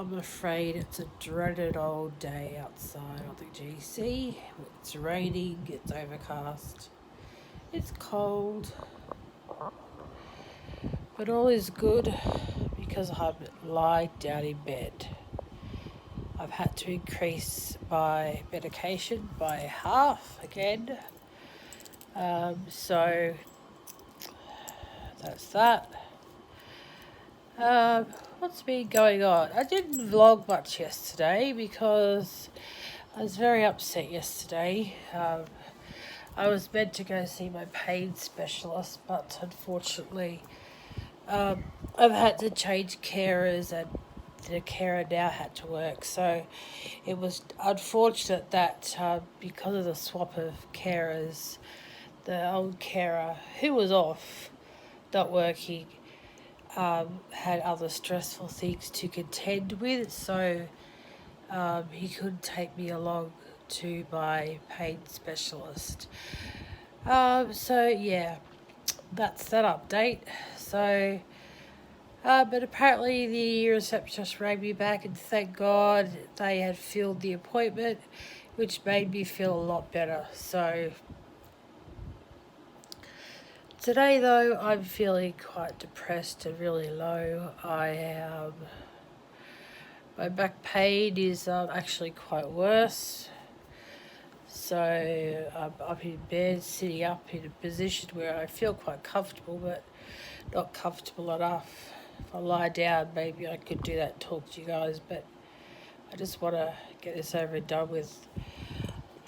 I'm afraid it's a dreaded old day outside on the GC. It's raining, it's overcast, it's cold, but all is good because I've lied down in bed. I've had to increase my medication by half again. So that's that. What's been going on? I didn't vlog much yesterday because I was very upset yesterday. I was meant to go see my pain specialist, but unfortunately I've had to change carers and the carer now had to work. So it was unfortunate that because of the swap of carers, the old carer who was off, not working, had other stressful things to contend with, so he couldn't take me along to my pain specialist. So yeah, that's that update. So, but apparently the receptionist rang me back and thank God they had filled the appointment, which made me feel a lot better. So today though, I'm feeling quite depressed and really low. My back pain is actually quite worse. So I'm up in bed, sitting up in a position where I feel quite comfortable, but not comfortable enough. If I lie down, maybe I could do that, talk to you guys, but I just want to get this over and done with.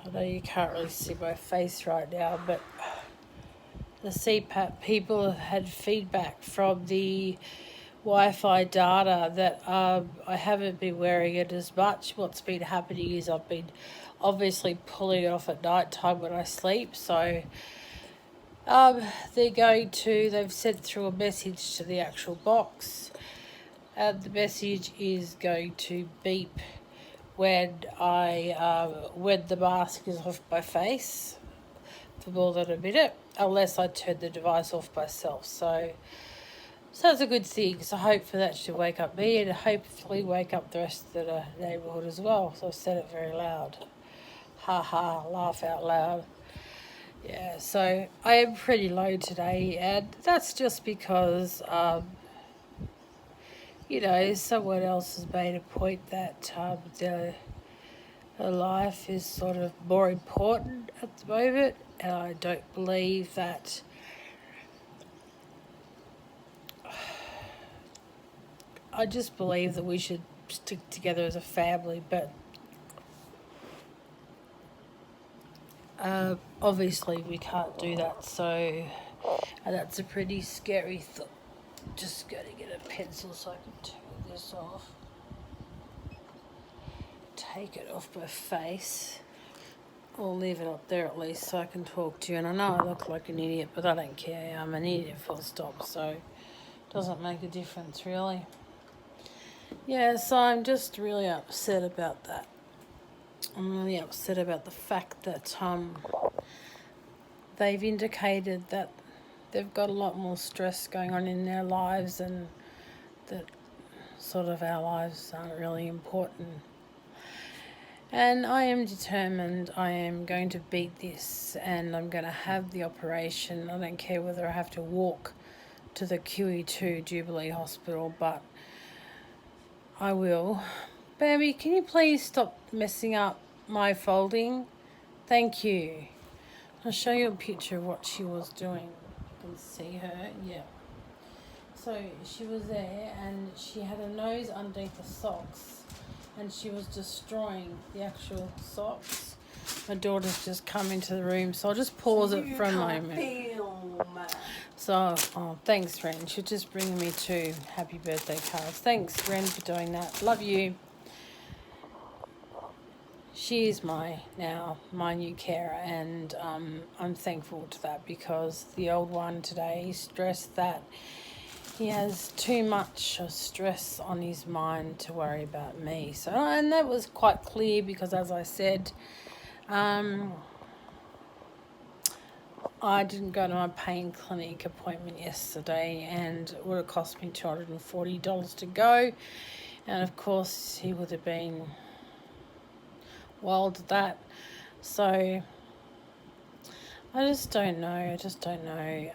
I know you can't really see my face right now, but the CPAP people have had feedback from the Wi-Fi data that I haven't been wearing it as much. What's been happening is I've been obviously pulling it off at night time when I sleep. So they've sent through a message to the actual box, and the message is going to beep when when the mask is off my face for more than a minute, unless I turn the device off myself. So that's a good thing. So hopefully that should wake up me and hopefully wake up the rest of the neighbourhood as well. So I said it very loud. Ha ha, laugh out loud. Yeah, so I am pretty low today, and that's just because, someone else has made a point that their life is sort of more important at the moment, and I don't believe that. I just believe that we should stick together as a family, but obviously we can't do that, so that's a pretty scary thought. Just going to get a pencil so I can turn this off. Take it off my face. Or leave it up there at least so I can talk to you. And I know I look like an idiot, but I don't care. I'm an idiot full stop, so it doesn't make a difference really. Yeah, so I'm just really upset about that. I'm really upset about the fact that they've indicated that they've got a lot more stress going on in their lives and that sort of our lives aren't really important. And I am determined. I am going to beat this and I'm going to have the operation. I don't care whether I have to walk to the QE2 Jubilee Hospital, but I will. Baby, can you please stop messing up my folding? Thank you. I'll show you a picture of what she was doing. You can see her, yeah. So she was there and she had her nose underneath the socks and she was destroying the actual socks. My daughter's just come into the room, so I'll just pause it for a moment. So, thanks, Ren. She's just bringing me 2 happy birthday cards. Thanks, Ren, for doing that. Love you. She is my new carer, and I'm thankful to that because the old one today stressed that he has too much stress on his mind to worry about me. So, and that was quite clear because, as I said, I didn't go to my pain clinic appointment yesterday and it would have cost me $240 to go. And of course he would have been wild at that. So I just don't know.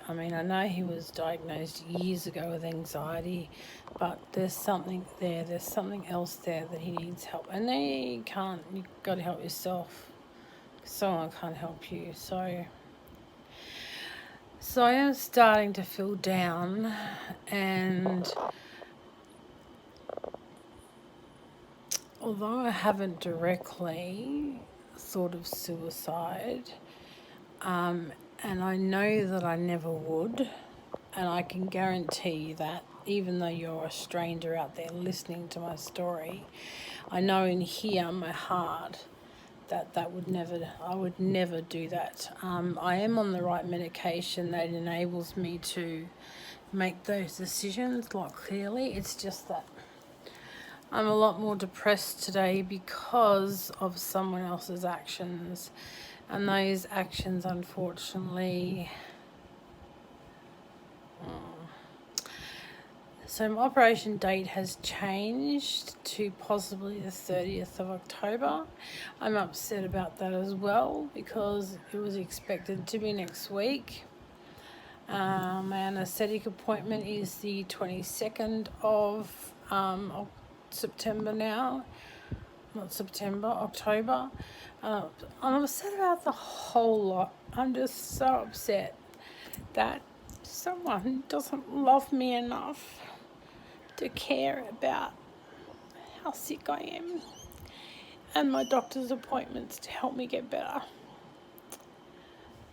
I mean, I know he was diagnosed years ago with anxiety, but there's something there. There's something else there that he needs help. And you've got to help yourself. Someone can't help you. So I am starting to feel down, and although I haven't directly thought of suicide, and I know that I never would, and I can guarantee you that even though you're a stranger out there listening to my story, I know in here, my heart, that I would never do that. I am on the right medication that enables me to make those decisions a lot clearly. It's just that I'm a lot more depressed today because of someone else's actions, and those actions, unfortunately. So my operation date has changed to possibly the 30th of October. I'm upset about that as well because it was expected to be next week. My anaesthetic appointment is the 22nd of September now. Not September, October. I'm upset about the whole lot. I'm just so upset that someone doesn't love me enough to care about how sick I am and my doctor's appointments to help me get better.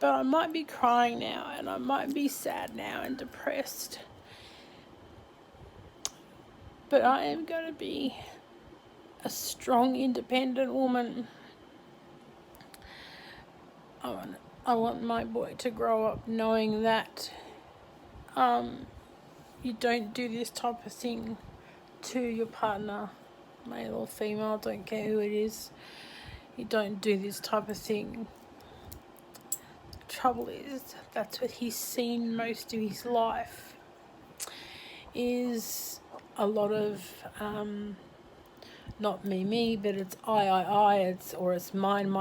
But I might be crying now, and I might be sad now and depressed. But I am going to be a strong, independent woman. I want my boy to grow up knowing that you don't do this type of thing to your partner, male or female, don't care who it is. You don't do this type of thing. The trouble is, that's what he's seen most of his life, is a lot of not me, but it's I, it's mine,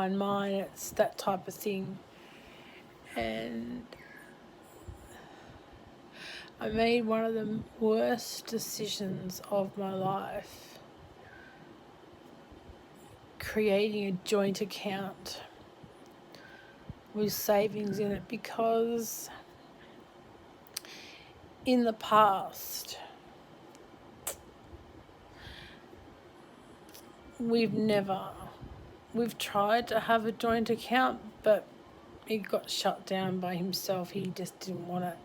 it's that type of thing. And I made one of the worst decisions of my life, creating a joint account with savings in it, because in the past we've tried to have a joint account, but he got shut down by himself. He just didn't want it.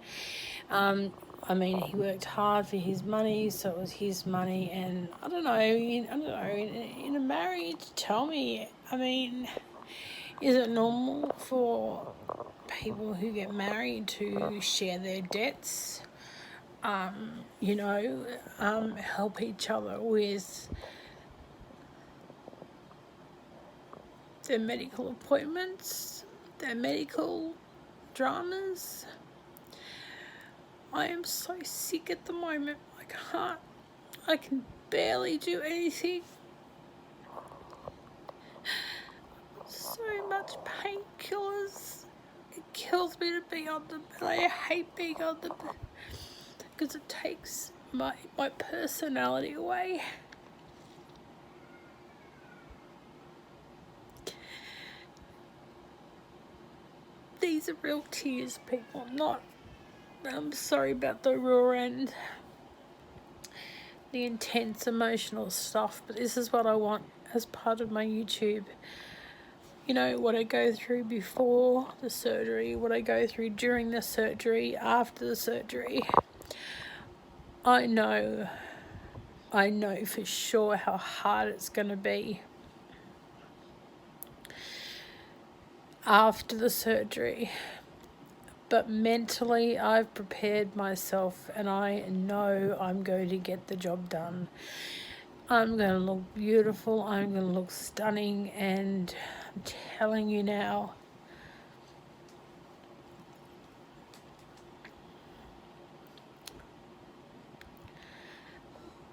I mean, he worked hard for his money, so it was his money. And I don't know. In a marriage, tell me. I mean, is it normal for people who get married to share their debts? Help each other with their medical appointments, their medical dramas. I am so sick at the moment. I can barely do anything. So much painkillers. It kills me to be on them, and I hate being on them because it takes my personality away. These are real tears, people, I'm sorry about the raw end, the intense emotional stuff, but this is what I want as part of my YouTube. You know, what I go through before the surgery, what I go through during the surgery, after the surgery. I know for sure how hard it's going to be after the surgery. But mentally, I've prepared myself, and I know I'm going to get the job done. I'm going to look beautiful. I'm going to look stunning. And I'm telling you now,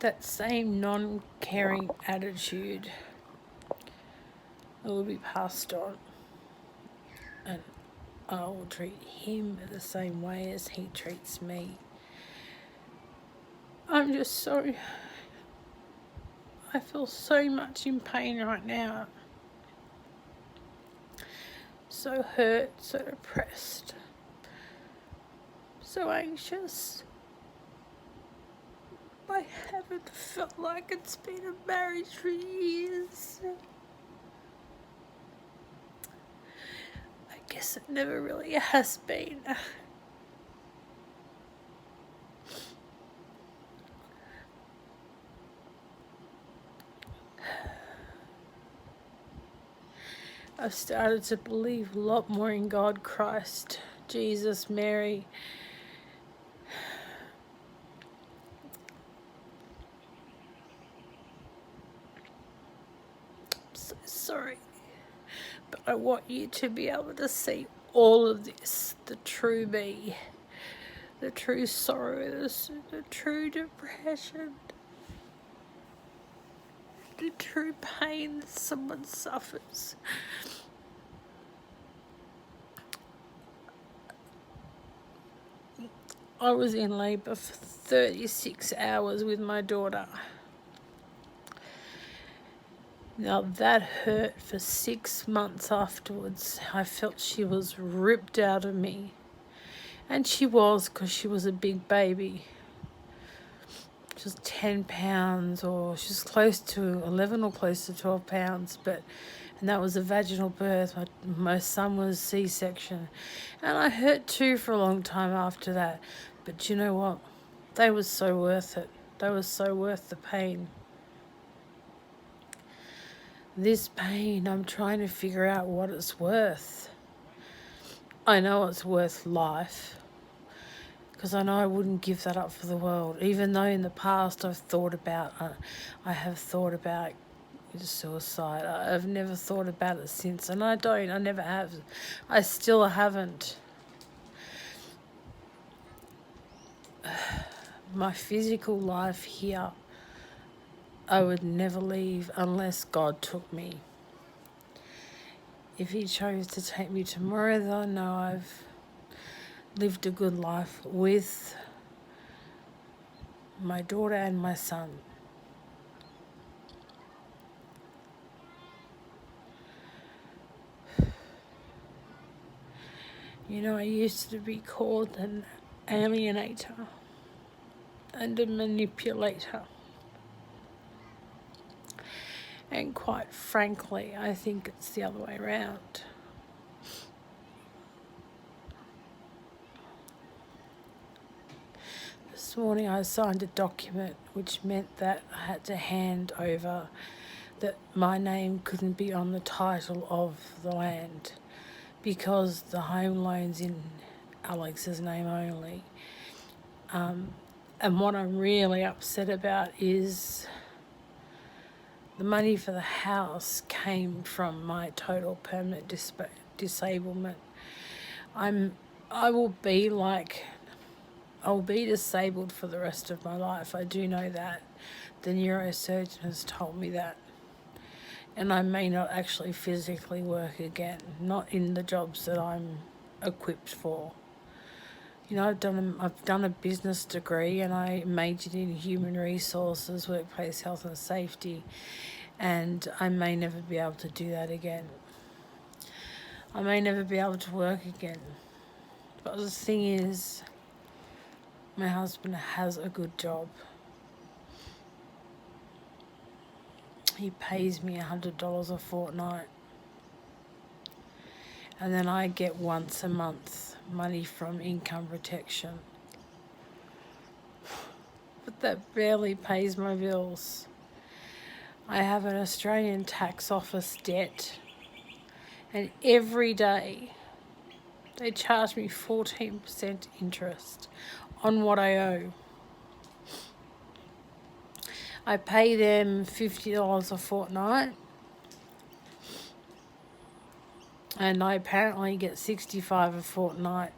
that same non-caring attitude will be passed on, and I will treat him the same way as he treats me. I feel so much in pain right now. So hurt, so depressed, so anxious. I haven't felt like it's been a marriage for years. I guess it never really has been. I've started to believe a lot more in God, Christ, Jesus, Mary. I'm so sorry, but I want you to be able to see all of this, the true me, the true sorrow, the true depression, the true pain that someone suffers. I was in labour for 36 hours with my daughter. Now that hurt for 6 months afterwards. I felt she was ripped out of me. And she was, because she was a big baby. She was 10 pounds, or she was close to 11 or close to 12 pounds. And that was a vaginal birth. My son was C-section. And I hurt too for a long time after that. But you know what? They were so worth it. They were so worth the pain. This pain, I'm trying to figure out what it's worth. I know it's worth life, because I know I wouldn't give that up for the world. Even though in the past I have thought about suicide. I've never thought about it since, and I never have. I still haven't. My physical life here, I would never leave unless God took me. If he chose to take me tomorrow, then I know I've lived a good life with my daughter and my son. You know, I used to be called an alienator and a manipulator. And quite frankly, I think it's the other way around. This morning I signed a document which meant that I had to hand over that my name couldn't be on the title of the land because the home loan's in Alex's name only. And what I'm really upset about is the money for the house came from my total permanent disablement. I'll be disabled for the rest of my life. I do know that. The neurosurgeon has told me that. And I may not actually physically work again, not in the jobs that I'm equipped for. You know, I've done a business degree, and I majored in human resources, workplace health and safety, and I may never be able to do that again. I may never be able to work again. But the thing is, my husband has a good job. He pays me $100 a fortnight. And then I get once a month money from income protection. But that barely pays my bills. I have an Australian tax office debt, and every day they charge me 14% interest on what I owe. I pay them $50 a fortnight, and I apparently get $65 a fortnight.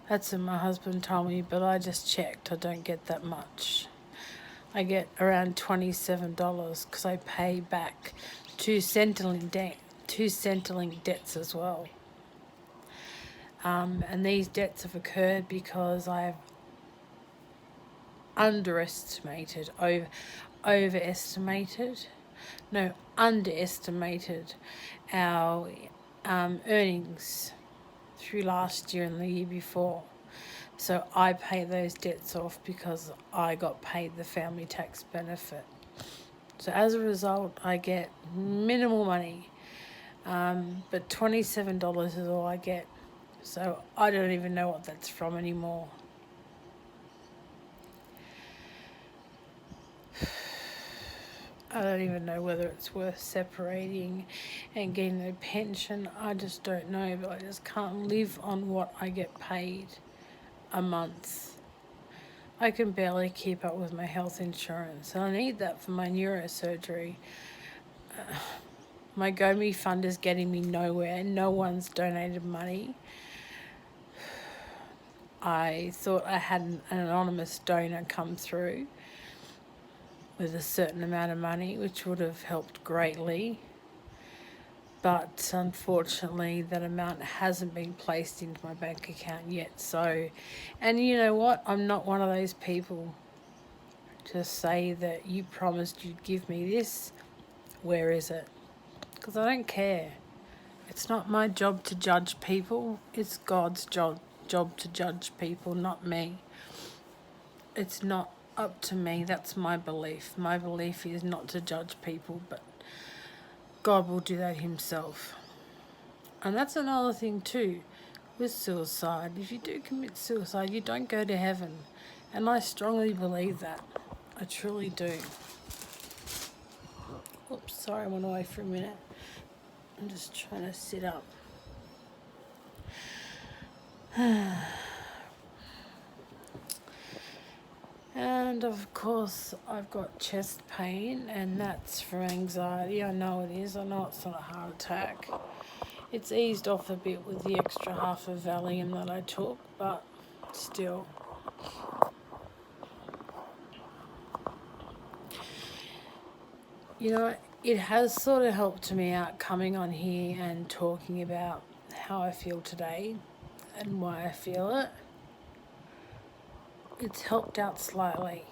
That's what my husband told me, but I just checked. I don't get that much. I get around $27 because I pay back two Centrelink debts as well. And these debts have occurred because I've underestimated our earnings through last year and the year before. So I pay those debts off because I got paid the family tax benefit. So as a result, I get minimal money, but $27 is all I get. So I don't even know what that's from anymore. I don't even know whether it's worth separating and getting a pension. I just don't know, but I just can't live on what I get paid a month. I can barely keep up with my health insurance, and I need that for my neurosurgery. My GoMe fund is getting me nowhere. No one's donated money. I thought I had an anonymous donor come through with a certain amount of money, which would have helped greatly. But unfortunately, that amount hasn't been placed into my bank account yet. So, and you know what? I'm not one of those people to say that you promised you'd give me this. Where is it? Because I don't care. It's not my job to judge people. It's God's job to judge people, not me. It's not up to me. That's my belief. My belief is not to judge people, but God will do that himself. And that's another thing too with suicide. If you do commit suicide, you don't go to heaven. And I strongly believe that. I truly do. Oops, sorry, I went away for a minute. I'm just trying to sit up. And of course, I've got chest pain, and that's for anxiety. I know it is. I know it's not a heart attack. It's eased off a bit with the extra half of Valium that I took, but still. You know, it has sort of helped me out coming on here and talking about how I feel today and why I feel it. It's helped out slightly.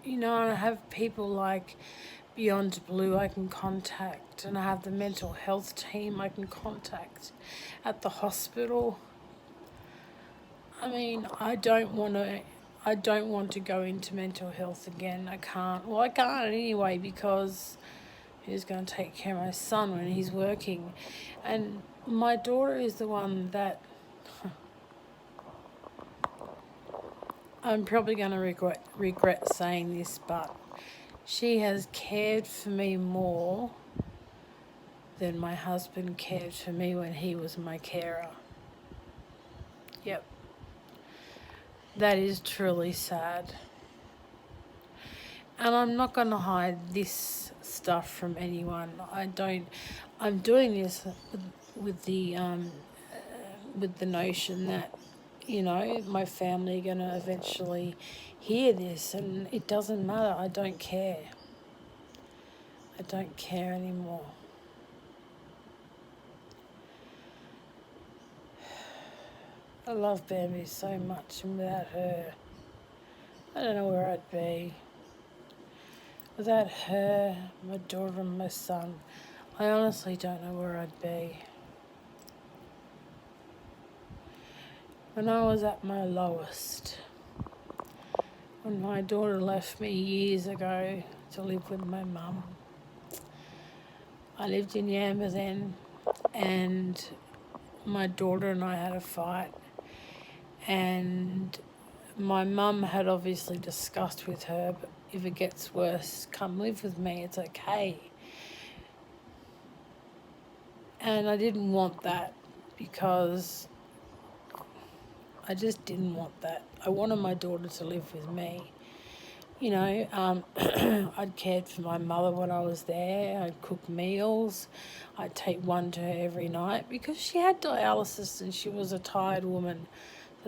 You know, I have people like Beyond Blue I can contact, and I have the mental health team I can contact at the hospital. I mean, I don't want to go into mental health again. I can't. Well, I can't anyway, because who's going to take care of my son when he's working? And my daughter is the one that I'm probably going to regret saying this, but she has cared for me more than my husband cared for me when he was my carer. Yep. That is truly sad. And I'm not going to hide this stuff from anyone. I'm doing this with the notion that, you know, my family are going to eventually hear this, and it doesn't matter. I don't care. I don't care anymore. I love Bambi so much, and without her, I don't know where I'd be. Without her, my daughter and my son, I honestly don't know where I'd be. When I was at my lowest, when my daughter left me years ago to live with my mum, I lived in Yamba then, and my daughter and I had a fight, and my mum had obviously discussed with her, but if it gets worse, come live with me, it's okay. And I didn't want that, because I just didn't want that. I wanted my daughter to live with me. You know, I'd cared for my mother when I was there. I'd cook meals. I'd take one to her every night because she had dialysis and she was a tired woman.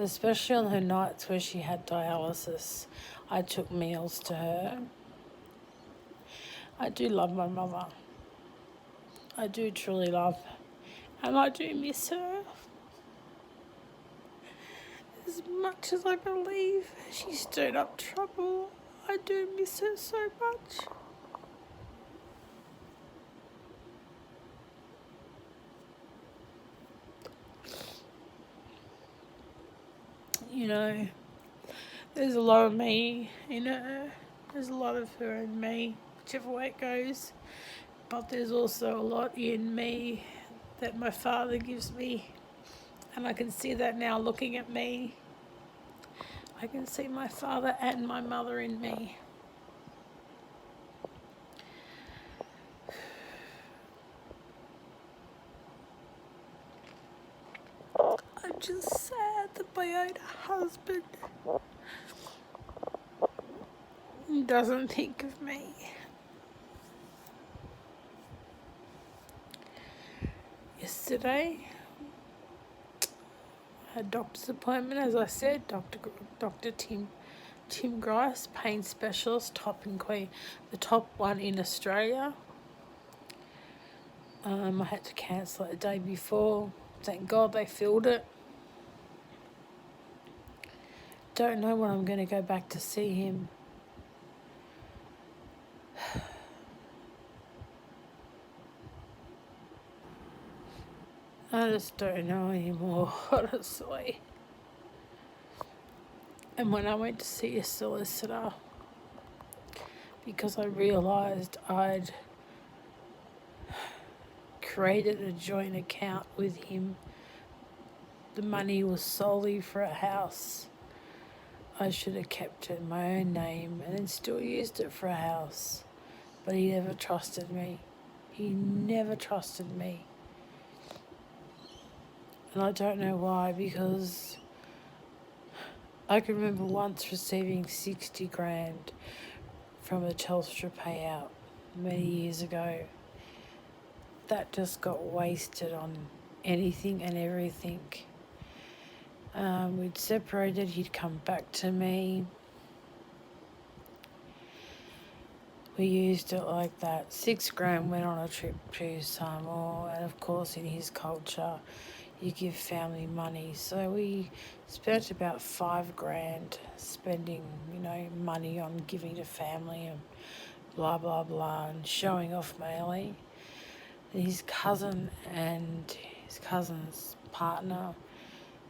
especially on her nights where she had dialysis, I took meals to her. I do love my mother. I do truly love, and I do miss her. As much as I believe she stirred up trouble, I do miss her so much. You know, there's a lot of me in her. There's a lot of her in me, whichever way it goes. But there's also a lot in me that my father gives me. And I can see that now looking at me. I can see my father and my mother in me. I'm just sad that my own husband doesn't think of me. Yesterday, I had a doctor's appointment, as I said, Dr. Tim Grice, pain specialist, top in Queen, the top one in Australia. I had to cancel it the day before. Thank God they filled it. Don't know when I'm going to go back to see him. I just don't know anymore, honestly. And when I went to see a solicitor, because I realised I'd created a joint account with him, the money was solely for a house. I should have kept it in my own name and then still used it for a house. But he never trusted me. He never trusted me. And I don't know why, because I can remember once receiving 60 grand from a Telstra payout many years ago. That just got wasted on anything and everything. We'd separated, he'd come back to me. We used it like that. 6 grand went on a trip to Samoa, and of course in his culture you give family money. So we spent about 5 grand spending, money on giving to family and blah, blah, blah, and showing off mainly. And his cousin and his cousin's partner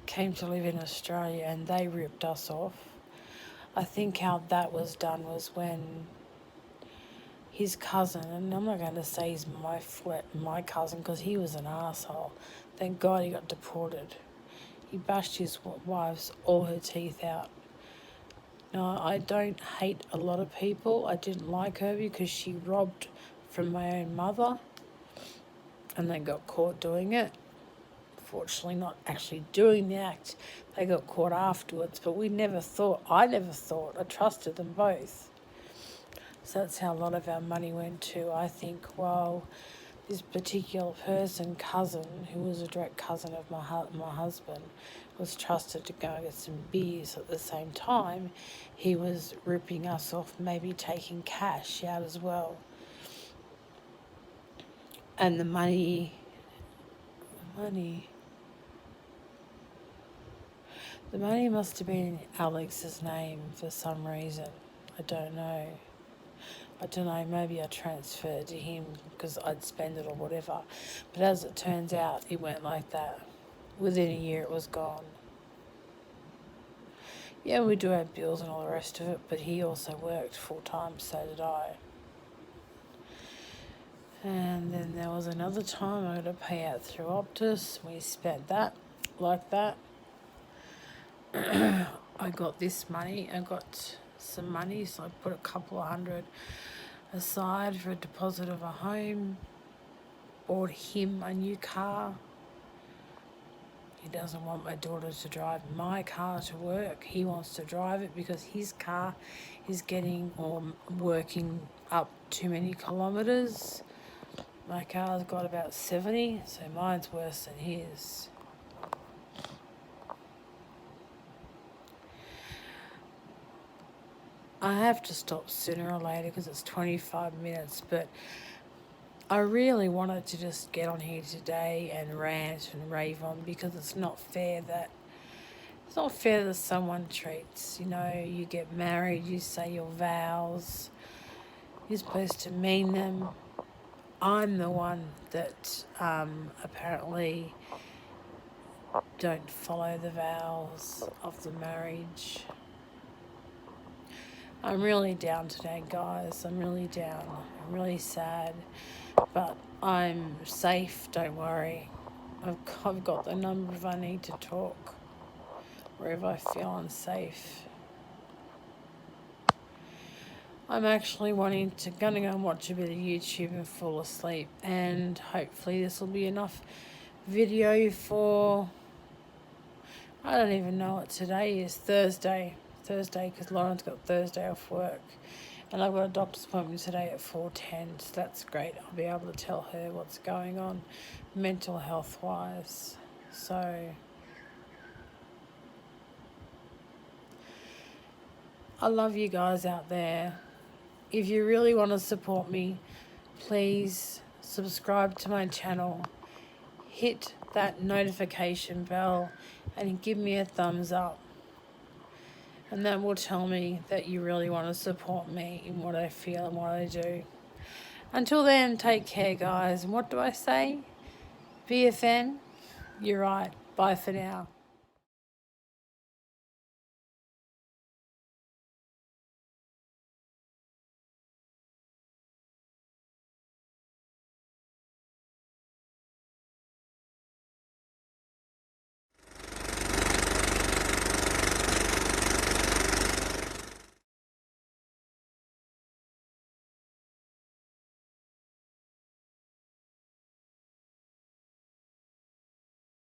came to live in Australia and they ripped us off. I think how that was done was when his cousin, and I'm not going to say he's my cousin because he was an asshole. Thank God he got deported. He bashed his wife's all her teeth out. Now, I don't hate a lot of people. I didn't like her because she robbed from my own mother and they got caught doing it. Fortunately, not actually doing the act. They got caught afterwards, but I never thought, I trusted them both. So that's how a lot of our money went to. I think, well, this particular cousin, who was a direct cousin of my husband, was trusted to go and get some beers. At the same time, he was ripping us off, maybe taking cash out as well. And the money must have been in Alex's name for some reason. I don't know, maybe I transferred to him because I'd spend it or whatever. But as it turns out, it went like that. Within a year, it was gone. Yeah, we do have bills and all the rest of it, but he also worked full-time, so did I. And then there was another time I got a payout through Optus. We spent that like that. I got this money. I got some money, so I put a couple of $100 aside for a deposit of a home. Bought him a new car. He doesn't want my daughter to drive my car to work. He wants to drive it because his car is getting or working up too many kilometres. My car's got about 70, so mine's worse than his. I have to stop sooner or later because it's 25 minutes, but I really wanted to just get on here today and rant and rave on, because it's not fair that someone treats, you get married, you say your vows, you're supposed to mean them. I'm the one that apparently don't follow the vows of the marriage. I'm really down today, guys. I'm really down. I'm really sad. But I'm safe, don't worry. I've got the number if I need to talk, wherever I feel unsafe. I'm actually gonna go and watch a bit of YouTube and fall asleep, and hopefully this will be enough video for, I don't even know what today is, Thursday, because Lauren's got Thursday off work, and I've got a doctor's appointment today at 4:10, so that's great. I'll be able to tell her what's going on mental health wise. So I love you guys out there. If you really want to support me, please subscribe to my channel, hit that notification bell, and give me a thumbs up. And that will tell me that you really want to support me in what I feel and what I do. Until then, take care, guys. And what do I say? BFN? You're right. Bye for now.